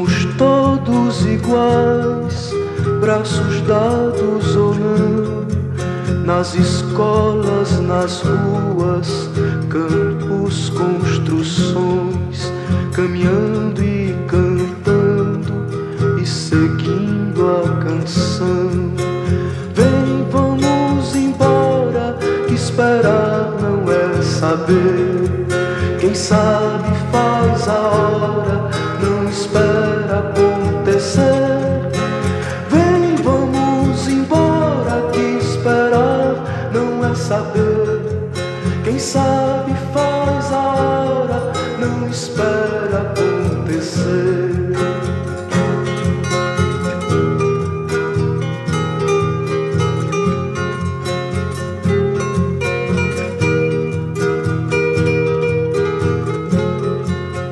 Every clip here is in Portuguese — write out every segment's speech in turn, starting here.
Somos todos iguais, braços dados ou não, nas escolas, nas ruas, campos, construções, caminhando e cantando e seguindo a canção. Vem, vamos embora, que esperar não é saber. Quem sabe faz a hora, não espera acontecer. Vem, vamos embora, que esperar não é saber. Quem sabe faz a hora, não espera acontecer.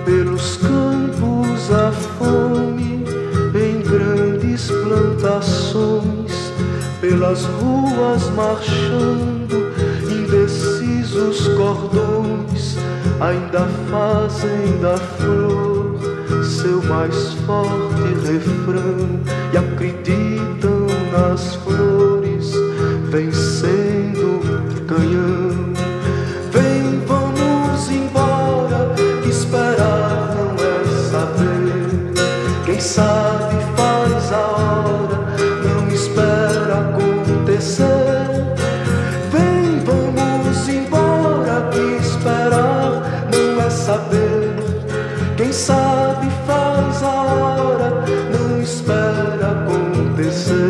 Pelos campos a fome, em grandes plantações, pelas ruas marchando, indecisos cordões, ainda fazem da flor seu mais forte refrão e acreditam nas flores, vencendo canhão. Vem, vamos embora, que esperar não é saber. Quem sabe faz a hora, não espera acontecer. Vem, vamos embora, que esperar não é saber. Quem sabe faz a hora, não espera acontecer.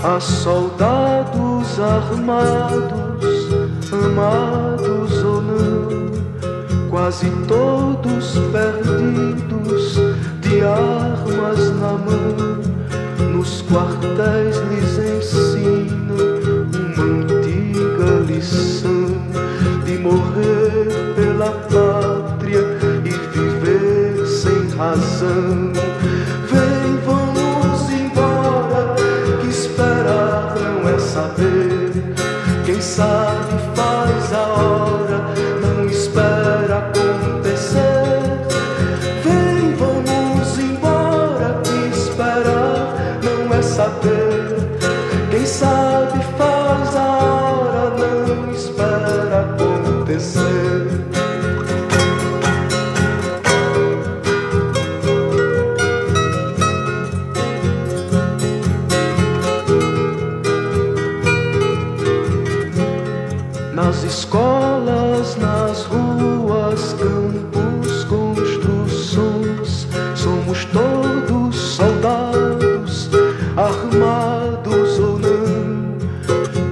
Há soldados armados, amados ou não, quase todos perdidos, de armas na mão. Nos quartéis lhes ensinam uma antiga lição de morrer pela pátria e viver sem razão. Vem, vamos embora, que esperar não é saber. Quem sabe faz a hora, não espera acontecer. Vem, vamos embora, que esperar não é saber. Quem sabe faz a hora, não espera acontecer. Nas escolas, nas ruas, campos, construções, somos todos soldados, armados ou não,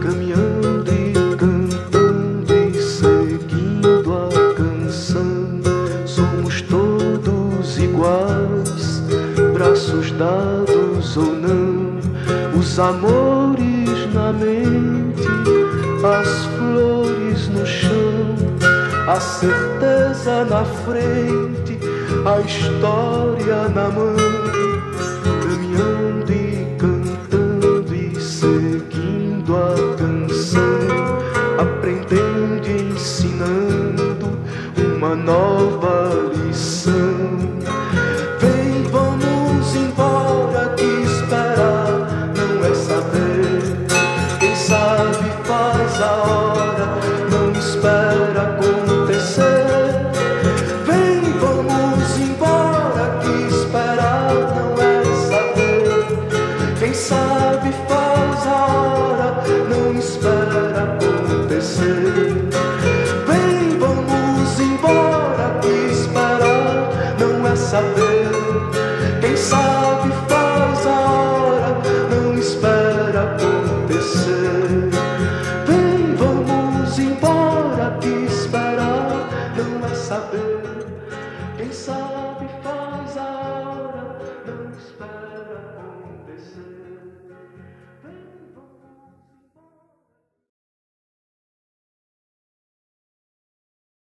caminhando e cantando e seguindo a canção. Somos todos iguais, braços dados ou não, os amores na mente, as flores no chão, a certeza na frente, a história na mão, caminhando e cantando e seguindo a canção, aprendendo e ensinando uma nova lição. Vem, vamos embora, que esperar não é saber. Quem sabe faz a hora, não espera acontecer. Vem, vamos embora, que esperar não é saber. Quem sabe faz a hora, não espera acontecer. Vem, vamos embora, que esperar não é saber.